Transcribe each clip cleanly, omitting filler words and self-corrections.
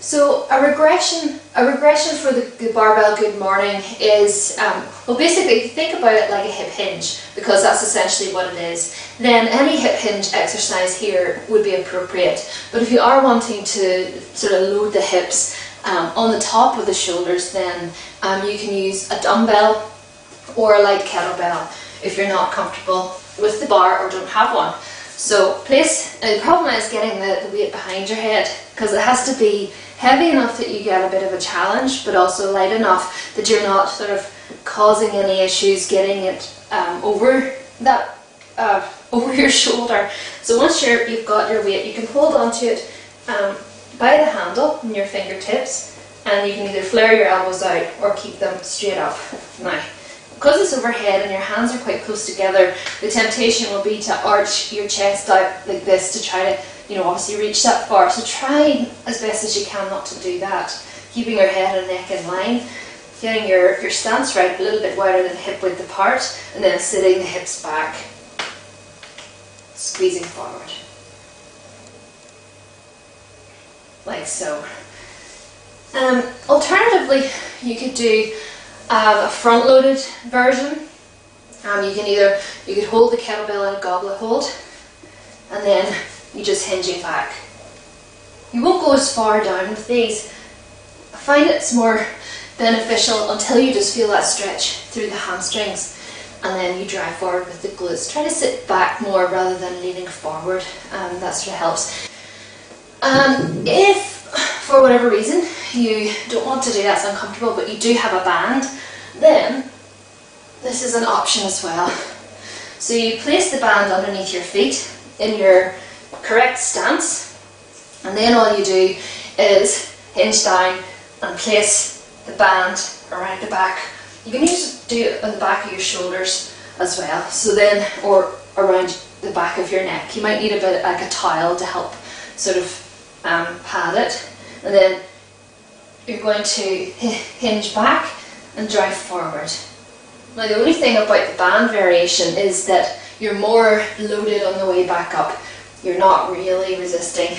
So a regression for the barbell good morning is, well, basically if you think about it like a hip hinge, because that's essentially what it is, then any hip hinge exercise here would be appropriate. But if you are wanting to sort of load the hips on the top of the shoulders, then you can use a dumbbell or a light kettlebell if you're not comfortable with the bar or don't have one. So the problem is getting the weight behind your head, because it has to be heavy enough that you get a bit of a challenge, but also light enough that you're not sort of causing any issues getting it over your shoulder. So once you've got your weight, you can hold onto it by the handle in your fingertips, and you can either flare your elbows out or keep them straight up. Now, because it's overhead and your hands are quite close together, the temptation will be to arch your chest out like this to try to, obviously reach that far. So try as best as you can not to do that. Keeping your head and neck in line, getting your stance right, a little bit wider than hip width apart, and then sitting the hips back, squeezing forward. Like so. Alternatively, you could do a front-loaded version. You could hold the kettlebell in a goblet hold, and then you just hinge it back. You won't go as far down with these. I find it's more beneficial until you just feel that stretch through the hamstrings, and then you drive forward with the glutes. Try to sit back more rather than leaning forward. That sort of helps. If for whatever reason you don't want to do that, it's uncomfortable, but you do have a band, then this is an option as well. So you place the band underneath your feet in your correct stance, and then all you do is hinge down and place the band around the back. You can do it on the back of your shoulders as well, so then, or around the back of your neck. You might need a bit like a towel to help sort of pad it, and then you're going to hinge back and drive forward. Now the only thing about the band variation is that you're more loaded on the way back up. You're not really resisting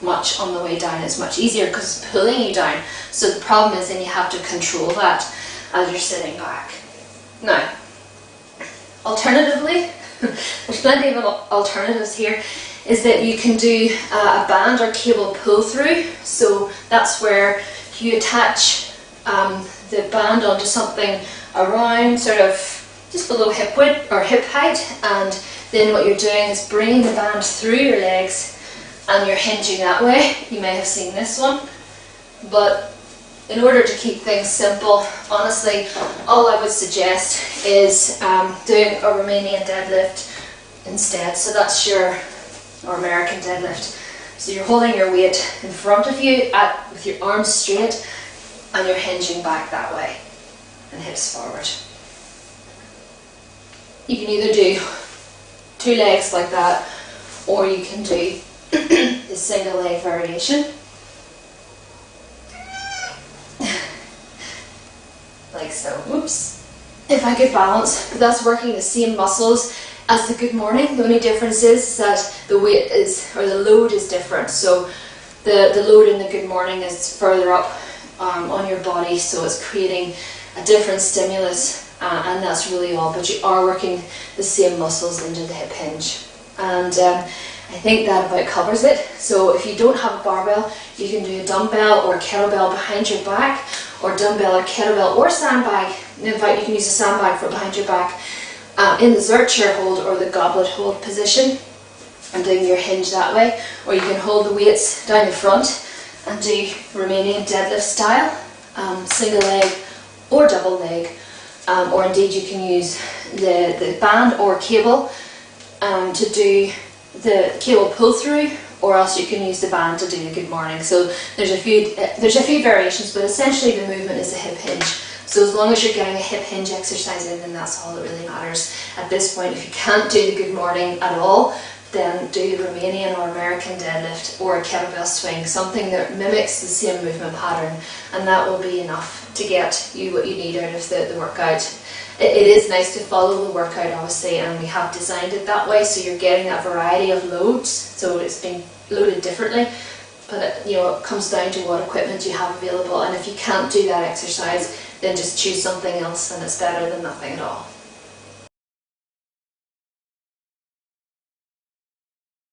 much on the way down. It's much easier because it's pulling you down. So the problem is then you have to control that as you're sitting back. Now, alternatively, there's plenty of alternatives here, is that you can do a band or cable pull through. So that's where you attach the band onto something around sort of just below hip width or hip height, and then what you're doing is bringing the band through your legs and you're hinging that way. You may have seen this one, but in order to keep things simple, honestly, all I would suggest is doing a Romanian deadlift instead. So that's or American deadlift. So you're holding your weight in front of you with your arms straight, and you're hinging back that way and hips forward. You can either do 2 legs like that, or you can do the single leg variation. Like so. Whoops. If I could balance, but that's working the same muscles as the good morning. The only difference is that the weight the load is different. So the load in the good morning is further up on your body, so it's creating a different stimulus, and that's really all, but you are working the same muscles into the hip hinge. And I think that about covers it. So if you don't have a barbell, you can do a dumbbell or a kettlebell behind your back, or dumbbell or kettlebell or sandbag. In fact, you can use a sandbag for behind your back in the Zercher hold or the goblet hold position, and doing your hinge that way. Or you can hold the weights down the front and do Romanian deadlift style, single leg or double leg, or indeed you can use the band or cable to do the cable pull through, or else you can use the band to do the good morning. So there's a few variations, but essentially the movement is a hip hinge. So as long as you're getting a hip hinge exercise in, then that's all that really matters at this point. If you can't do the good morning at all, then do the Romanian or American deadlift or a kettlebell swing, something that mimics the same movement pattern, and that will be enough to get you what you need out of the workout. It is nice to follow the workout, obviously, and we have designed it that way, so you're getting that variety of loads, so it's being loaded differently, but it comes down to what equipment you have available, and if you can't do that exercise, then just choose something else, and it's better than nothing at all.